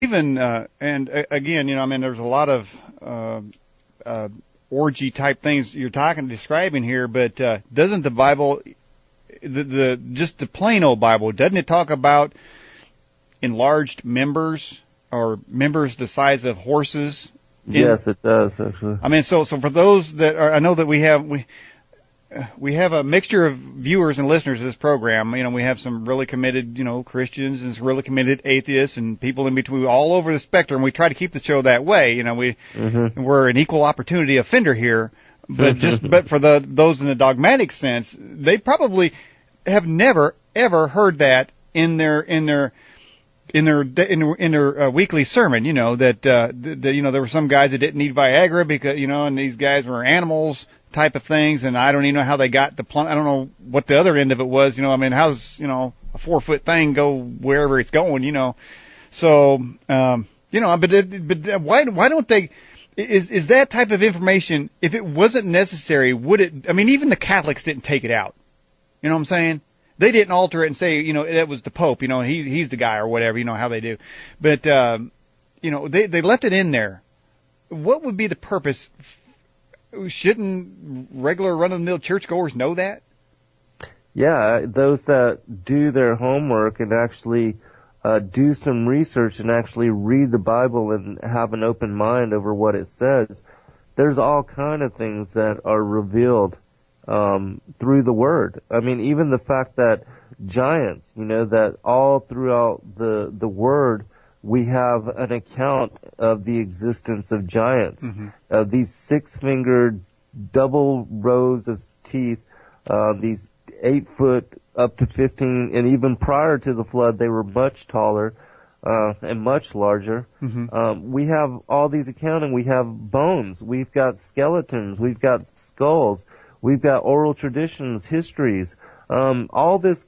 even again, I mean, there's a lot of orgy type things you're describing here, but doesn't the Bible, just the plain old Bible, doesn't it talk about enlarged members or members the size of horses? Yes, it does, actually. I mean, so for those that are, I know that we have a mixture of viewers and listeners of this program. We have some really committed, Christians and some really committed atheists and people in between all over the spectrum. We try to keep the show that way. We're an equal opportunity offender here, but for those in the dogmatic sense, they probably have never ever heard that in their weekly sermon, that there were some guys that didn't need Viagra because, and these guys were animals type of things, and I don't even know how they got I don't know what the other end of it was, I mean, how's, a 4-foot thing go wherever it's going, so, but why don't they, is that type of information, if it wasn't necessary, would it, I mean, even the Catholics didn't take it out, you know what I'm saying? They didn't alter it and say, that was the Pope, he's the guy or whatever, how they do. But, they left it in there. What would be the purpose? Shouldn't regular run-of-the-mill churchgoers know that? Yeah, those that do their homework and actually do some research and actually read the Bible and have an open mind over what it says, there's all kind of things that are revealed through the Word. I mean, even the fact that giants, that all throughout the Word we have an account of the existence of giants. Mm-hmm. These 6-fingered double rows of teeth, these 8-foot up to 15, and even prior to the flood they were much taller and much larger. Mm-hmm. We have all these accounting. We have bones. We've got skeletons. We've got skulls. We've got oral traditions, histories. All this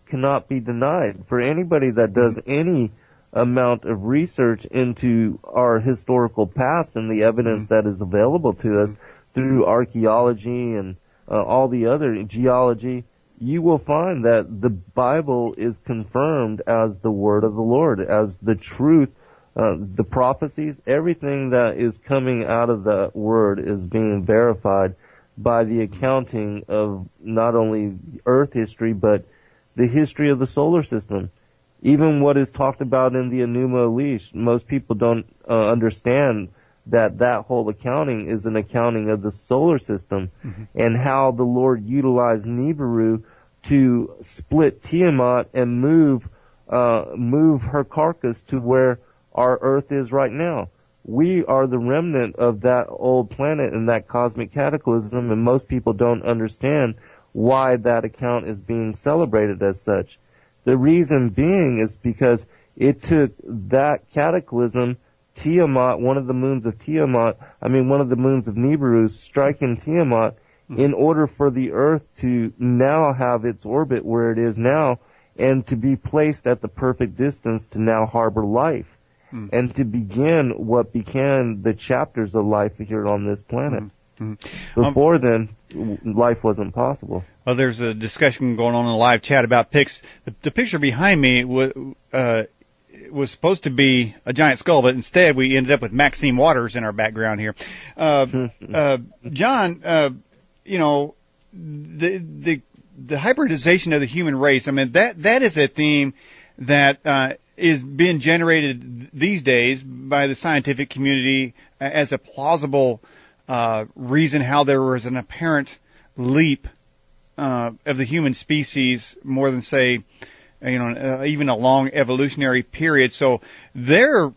cannot be denied. For anybody that does any amount of research into our historical past and the evidence that is available to us through archaeology and all the other geology, you will find that the Bible is confirmed as the word of the Lord, as the truth, the prophecies, everything that is coming out of that word is being verified by the accounting of not only Earth history, but the history of the solar system. Even what is talked about in the Enuma Elish, most people don't understand that whole accounting is an accounting of the solar system, mm-hmm. and how the Lord utilized Nibiru to split Tiamat and move her carcass to where our Earth is right now. We are the remnant of that old planet and that cosmic cataclysm, and most people don't understand why that account is being celebrated as such. The reason being is because it took that cataclysm, Tiamat, one of the moons of Nibiru, striking Tiamat, in order for the Earth to now have its orbit where it is now, and to be placed at the perfect distance to now harbor life, and to begin what became the chapters of life here on this planet. Before then, life wasn't possible. Well, there's a discussion going on in the live chat about pics. The picture behind me was supposed to be a giant skull, but instead we ended up with Maxine Waters in our background here. John, the hybridization of the human race, I mean, that is a theme that is being generated these days by the scientific community as a plausible reason how there was an apparent leap of the human species more than, say, even a long evolutionary period. So they're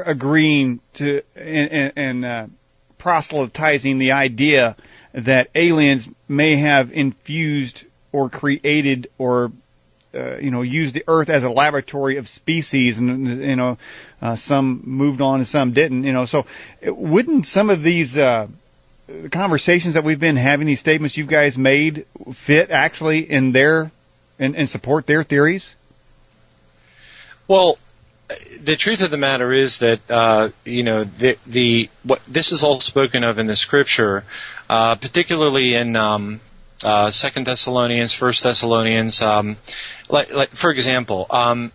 agreeing to and proselytizing the idea that aliens may have infused or created or used the Earth as a laboratory of species, and some moved on and some didn't. So wouldn't some of these conversations that we've been having, these statements you guys made, fit actually in and support their theories? Well, the truth of the matter is that what this is all spoken of in the Scripture, particularly in Second Thessalonians, First Thessalonians. Like for example,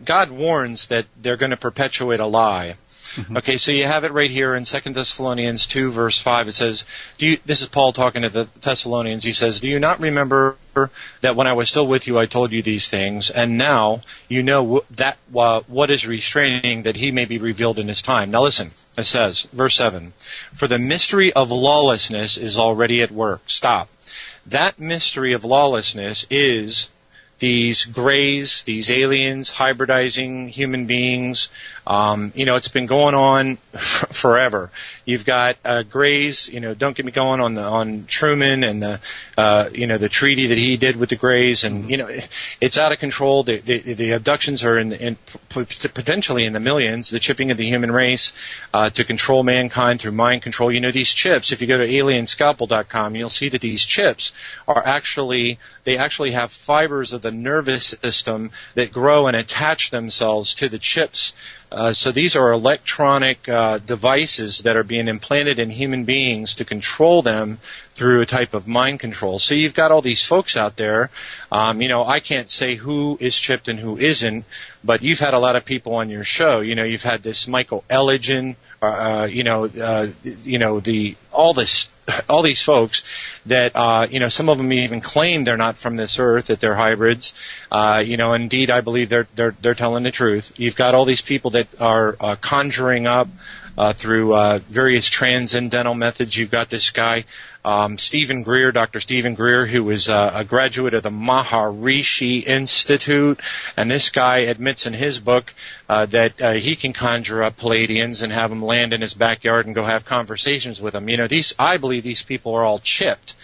God warns that they're going to perpetuate a lie. Mm-hmm. Okay, so you have it right here in 2 Thessalonians 2, verse 5. It says, this is Paul talking to the Thessalonians. He says, "Do you not remember that when I was still with you I told you these things, and now you know that what is restraining, that he may be revealed in his time." Now listen, it says, verse 7, "For the mystery of lawlessness is already at work." Stop. That mystery of lawlessness is these grays, these aliens, hybridizing human beings. It's been going on forever. You've got grays. Don't get me going on Truman and the treaty that he did with the grays, and it's out of control. The abductions are potentially in the millions. The chipping of the human race to control mankind through mind control. These chips. If you go to alienscalpel.com, you'll see that these chips are actually have fibers of the nervous system that grow and attach themselves to the chips. So these are electronic devices that are being implanted in human beings to control them through a type of mind control. So you've got all these folks out there. I can't say who is chipped and who isn't, but you've had a lot of people on your show. You've had this Michael Elligan, all these folks that some of them even claim they're not from this earth, that they're hybrids. Indeed, I believe they're telling the truth. You've got all these people that are conjuring up through various transcendental methods. You've got this guy, Dr. Stephen Greer, who was a graduate of the Maharishi Institute, and this guy admits in his book that he can conjure up Palladians and have them land in his backyard and go have conversations with them. I believe these people are all chipped.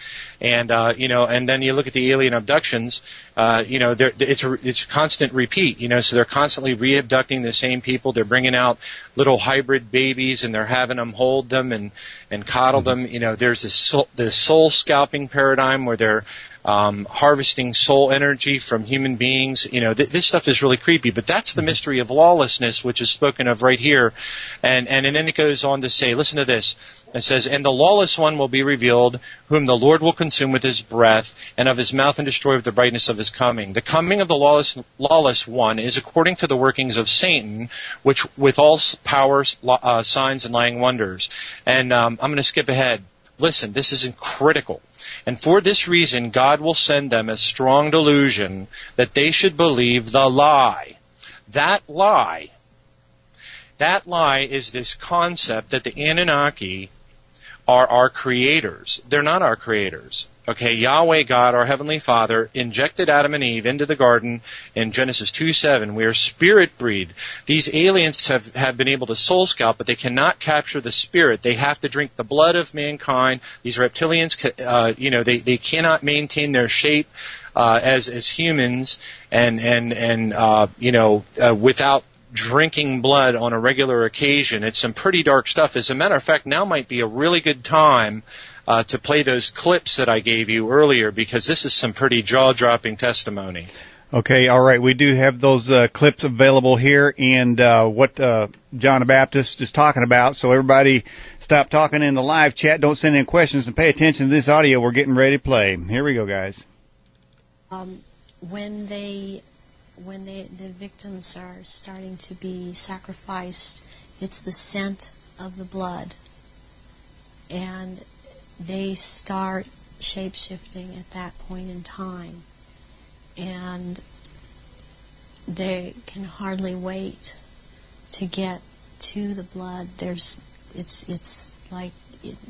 And and then you look at the alien abductions. It's a constant repeat. So they're constantly re-abducting the same people. They're bringing out little hybrid babies and they're having them hold them and coddle them. There's this soul-scalping paradigm where they're harvesting soul energy from human beings. This stuff is really creepy, but that's the mystery of lawlessness, which is spoken of right here. And then it goes on to say, listen to this. It says, "And the lawless one will be revealed, whom the Lord will consume with his breath, and of his mouth and destroy with the brightness of his coming." The coming of the lawless one is according to the workings of Satan, which with all powers, signs, and lying wonders. And I'm going to skip ahead. Listen, this is critical. "And for this reason, God will send them a strong delusion that they should believe the lie." That lie is this concept that the Anunnaki are our creators. They're not our creators. Okay, Yahweh God, our Heavenly Father, injected Adam and Eve into the garden in Genesis 2:7. We are spirit breed. These aliens have been able to soul scalp, but they cannot capture the spirit. They have to drink the blood of mankind. These reptilians, they cannot maintain their shape as humans without drinking blood on a regular occasion. It's some pretty dark stuff. As a matter of fact, now might be a really good time to play those clips that I gave you earlier, because this is some pretty jaw-dropping testimony. Okay, all right. We do have those clips available here, and what John the Baptist is talking about. So everybody stop talking in the live chat. Don't send in questions, and pay attention to this audio we're getting ready to play. Here we go, guys. When the victims are starting to be sacrificed, it's the scent of the blood. And they start shape-shifting at that point in time. And they can hardly wait to get to the blood. It's like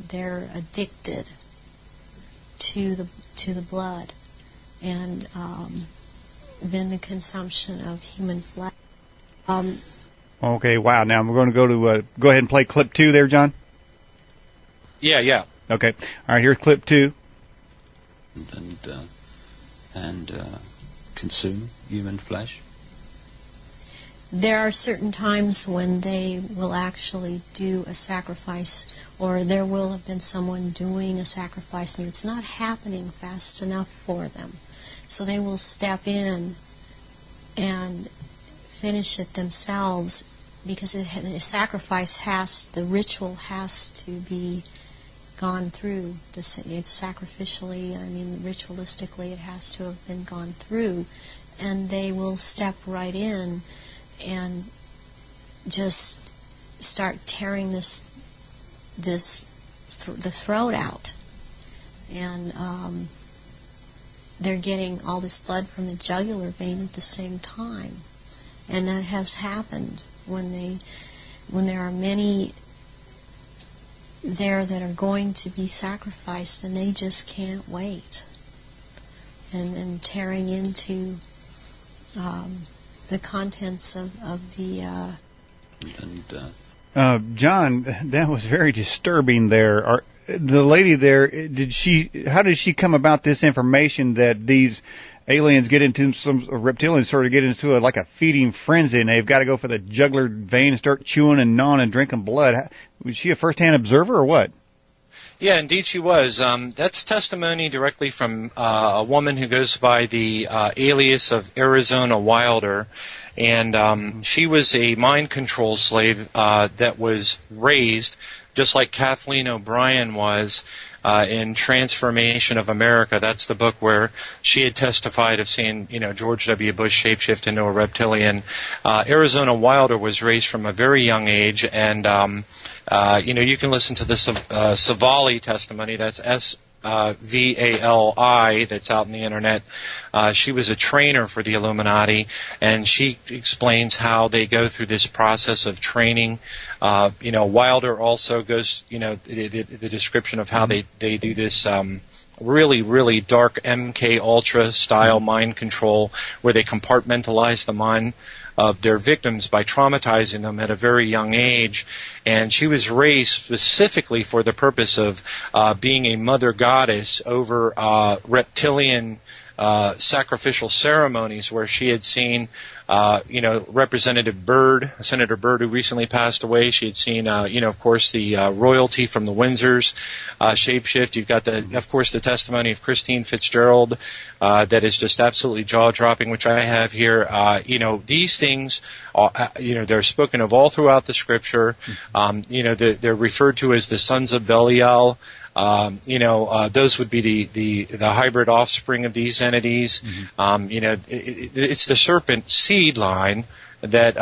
they're addicted to the blood. And then the consumption of human flesh. Okay, wow. Now we're going to go ahead and play clip 2 there, John. Yeah. Okay. All right, here's clip 2. And consume human flesh. There are certain times when they will actually do a sacrifice, or there will have been someone doing a sacrifice, and it's not happening fast enough for them. So they will step in and finish it themselves, because the ritual has to be gone through this. It's sacrificially, I mean, ritualistically, it has to have been gone through, and they will step right in and just start tearing the throat out, and they're getting all this blood from the jugular vein at the same time, and that has happened when there are many there that are going to be sacrificed, and they just can't wait, and tearing into the contents of the. John, that was very disturbing. There, the lady there, how did she come about this information that these aliens get into reptilians sort of get into like a feeding frenzy, and they've got to go for the jugular vein and start chewing and gnawing and drinking blood? Was she a first-hand observer or what? Yeah, indeed she was. That's testimony directly from a woman who goes by the alias of Arizona Wilder. And she was a mind control slave that was raised, just like Kathleen O'Brien was in Transformation of America. That's the book where she had testified of seeing, George W. Bush shapeshift into a reptilian. Arizona Wilder was raised from a very young age, and you can listen to the Savali testimony. That's Svali, that's out on the internet. She was a trainer for the Illuminati, and she explains how they go through this process of training. Wilder also goes, the description of how they do this really, really dark MK Ultra style mind control, where they compartmentalize the mind of their victims by traumatizing them at a very young age. And she was raised specifically for the purpose of being a mother goddess over reptilian sacrificial ceremonies, where she had seen Representative Byrd, Senator Byrd, who recently passed away. She had seen, of course, the royalty from the Windsors shapeshift. You've got, of course, the testimony of Christine Fitzgerald that is just absolutely jaw-dropping, which I have here. These things, they're spoken of all throughout the Scripture. They're referred to as the sons of Belial. Those would be the hybrid offspring of these entities. It's the serpent seed line that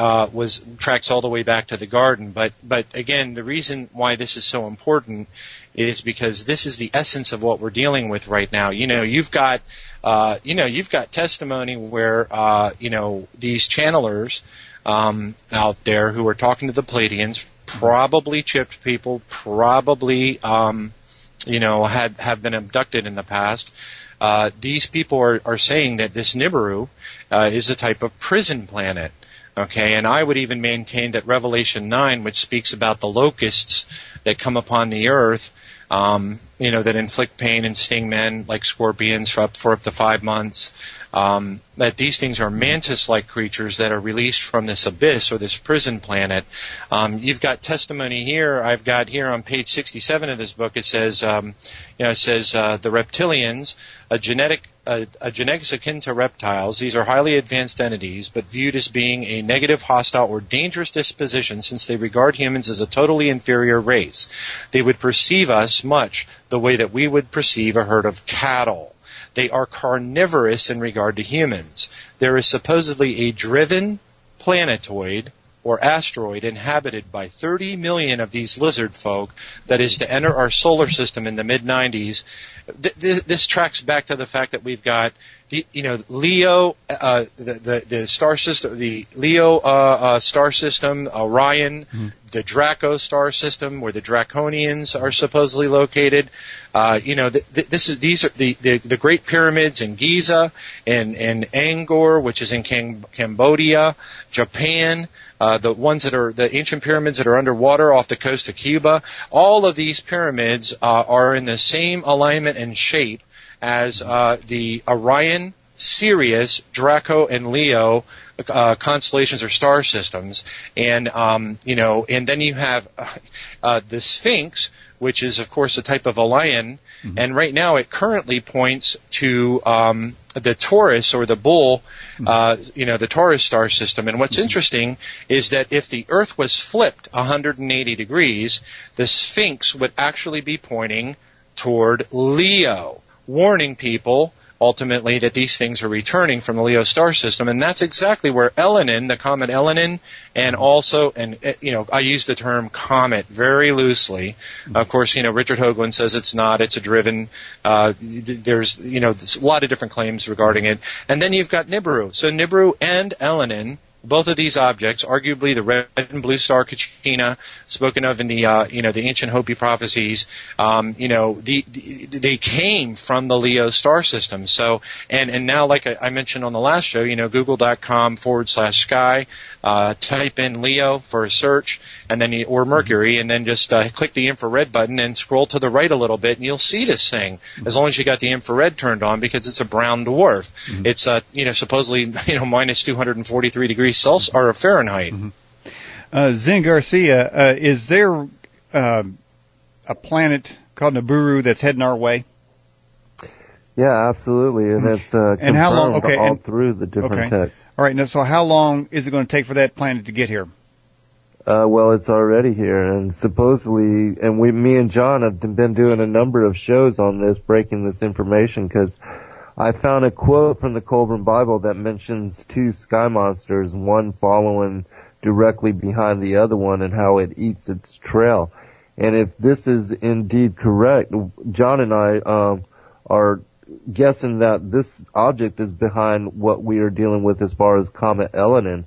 tracks all the way back to the garden. But again, the reason why this is so important is because this is the essence of what we're dealing with right now. You've got testimony where these channelers out there who are talking to the Pleiadians, probably chipped people, probably have been abducted in the past. These people are saying that this Nibiru is a type of prison planet. Okay, and I would even maintain that Revelation 9, which speaks about the locusts that come upon the earth, that inflict pain and sting men like scorpions for up to 5 months, that these things are mantis-like creatures that are released from this abyss or this prison planet. You've got testimony here. I've got here on page 67 of this book. It says, the reptilians, a genetics akin to reptiles. These are highly advanced entities, but viewed as being a negative, hostile, or dangerous disposition, since they regard humans as a totally inferior race. They would perceive us much the way that we would perceive a herd of cattle. They are carnivorous in regard to humans. There is supposedly a driven planetoid or asteroid inhabited by 30 million of these lizard folk that is to enter our solar system in the mid-90s. This tracks back to the fact that we've got Leo, the star system, the Leo star system, Orion, the Draco star system, where the Draconians are supposedly located. These are the Great Pyramids in Giza and Angkor, which is in Cambodia, Japan. The ones that are the ancient pyramids that are underwater off the coast of Cuba. All of these pyramids are in the same alignment and shape as the Orion Sirius, Draco, and Leo constellations or star systems, and and then you have the Sphinx, which is of course a type of a lion, and right now it currently points to the Taurus or the bull, the Taurus star system. And what's interesting is that if the Earth was flipped 180 degrees, the Sphinx would actually be pointing toward Leo, warning people ultimately that these things are returning from the Leo star system. And that's exactly where Elenin, the comet Elenin, and also, I use the term comet very loosely. Of course, Richard Hoagland says it's not, it's a driven, there's a lot of different claims regarding it. And then you've got Nibiru. So Nibiru and Elenin, both of these objects, arguably the red and blue star Kachina, spoken of in the the ancient Hopi prophecies, they came from the Leo star system. So and now, like I mentioned on the last show, Google.com/sky, type in Leo for a search, and then or Mercury, and then just click the infrared button and scroll to the right a little bit, and you'll see this thing. As long as you got the infrared turned on, because it's a brown dwarf. It's supposedly minus 243 degrees Celsius or Fahrenheit. Zen Garcia, is there a planet called Nibiru that's heading our way? Yeah, absolutely, and it's confirmed how long? Okay, all through the different texts. All right, now, so how long is it going to take for that planet to get here? Well, it's already here, and supposedly, and me and John have been doing a number of shows on this, breaking this information, because I found a quote from the Colburn Bible that mentions two sky monsters, one following directly behind the other one, and how it eats its trail. And if this is indeed correct, John and I are guessing that this object is behind what we are dealing with as far as Comet Elenin.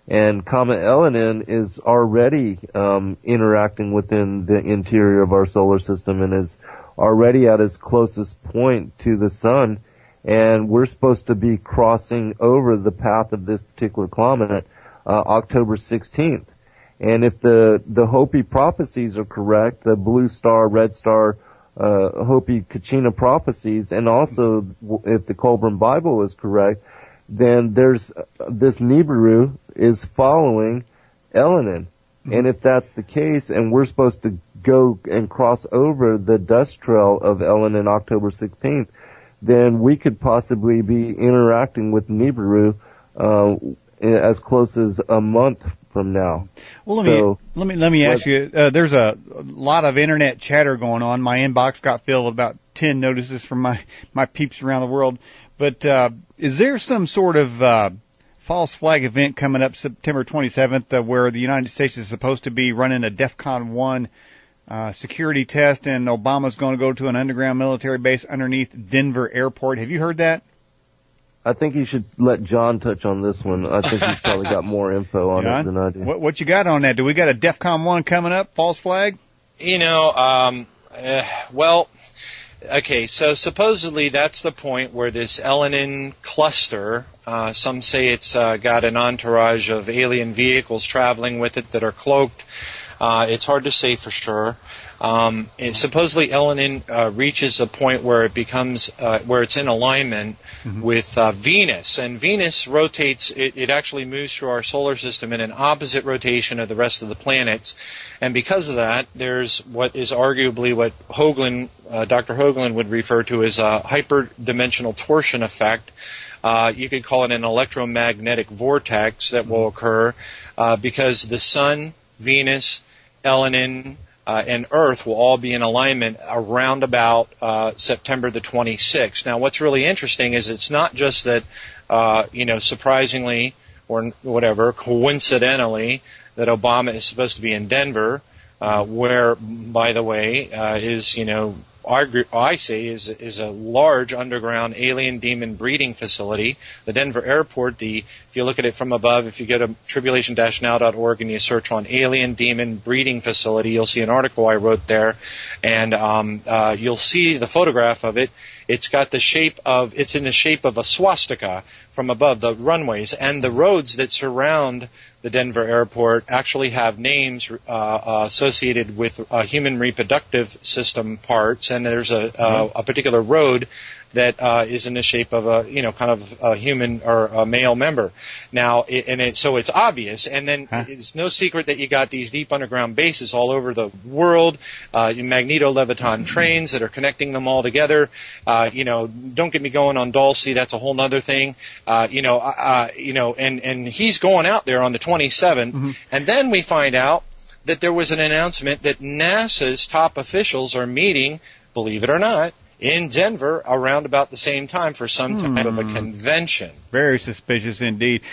And Comet Elenin is already interacting within the interior of our solar system and is already at its closest point to the sun. And we're supposed to be crossing over the path of this particular comet October 16th. And if the Hopi prophecies are correct, the blue star, red star, Hopi Kachina prophecies, and also if the Colburn Bible is correct, then there's this Nibiru is following Elenin. And if that's the case, and we're supposed to go and cross over the dust trail of Elenin October 16th, then we could possibly be interacting with Nibiru as close as a month from now. Well, let me ask you. There's a lot of internet chatter going on. My inbox got filled with about 10 notices from my peeps around the world. But is there some sort of false flag event coming up September 27th where the United States is supposed to be running a DEFCON 1 security test, and Obama's going to go to an underground military base underneath Denver Airport? Have you heard that? I think you should let John touch on this one. I think he's probably got more info on it than I do. What you got on that? Do we got a DEFCON 1 coming up, false flag? Okay, so supposedly that's the point where this Elenin cluster, some say it's got an entourage of alien vehicles traveling with it that are cloaked. It's hard to say for sure. And supposedly Elenin reaches a point where it becomes where it's in alignment with Venus, and Venus rotates. It actually moves through our solar system in an opposite rotation of the rest of the planets, and because of that, there's what is arguably what Dr. Hoagland would refer to as a hyperdimensional torsion effect. You could call it an electromagnetic vortex that will occur because the Sun, Venus, Elenin, and Earth will all be in alignment around about September the 26th. Now, what's really interesting is it's not just that, surprisingly or whatever, coincidentally, that Obama is supposed to be in Denver, where, by the way, I say is a large underground alien demon breeding facility. The Denver airport, if you look at it from above, if you go to Tribulation-Now.org and you search on alien demon breeding facility, you'll see an article I wrote there, and you'll see the photograph of it. It's in the shape of a swastika from above, the runways, and the roads that surround the Denver airport actually have names associated with human reproductive system parts, and there's a particular road that is in the shape of kind of a human or a male member. Now, so it's obvious, and then it's no secret that you got these deep underground bases all over the world, magneto-leviton trains that are connecting them all together. Don't get me going on Dulce, that's a whole other thing. And he's going out there on the 27th, and then we find out that there was an announcement that NASA's top officials are meeting, believe it or not, in Denver around about the same time for some type of a convention. Very suspicious indeed.